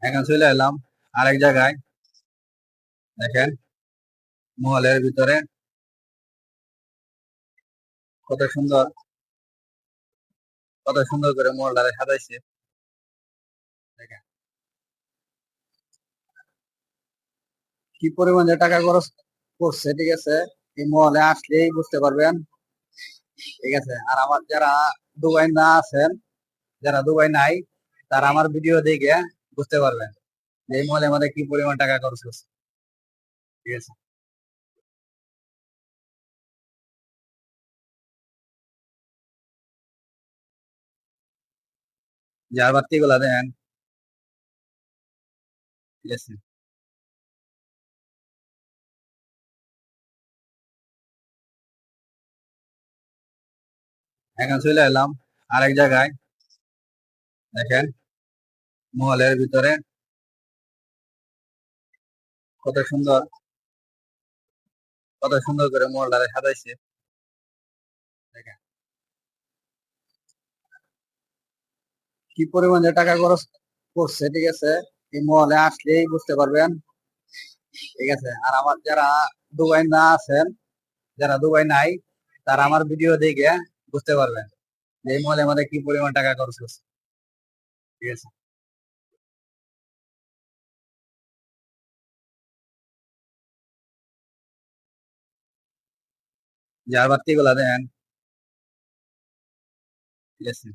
এখন চলে এলাম আরেক জায়গায়। দেখেন, মহলের ভিতরে কত সুন্দর, কত সুন্দর করে মহলটারে সাজাইছে। দেখেন কি পরিমাণ যে টাকা খরচ করছে, ঠিক আছে, এই মহলে আসলেই বুঝতে পারবেন। ঠিক আছে, আর আমার যারা দুবাই না আছেন, যারা দুবাই নাই, তারা আমার ভিডিও দেখে বুঝতে পারবেন যে এই মহলে আমাদের কি পরিমাণ টাকা খরচ করছে। ঠিক আছে, যার বাতি গুলা দেন। ঠিক আছে, এখন চলে এলাম আরেক জায়গায়। দেখেন, মহলের ভিতরে কত সুন্দর, কত সুন্দর করে মহলটারে সাজাইছে। দেখেন কি পরিমাণ যে টাকা খরচ করছে, ঠিক আছে, এই মহলে আসলেই বুঝতে পারবেন। ঠিক আছে, আর আমার যারা দুবাই না আছেন, যারা দুবাই নাই, তারা আমার ভিডিও দেখে বুঝতে পারবেন যে এই মহলে আমাদের কি পরিমাণ টাকা খরচ করছে। ঠিক আছে, যার বাতি গুলা দেন। ঠিক আছে,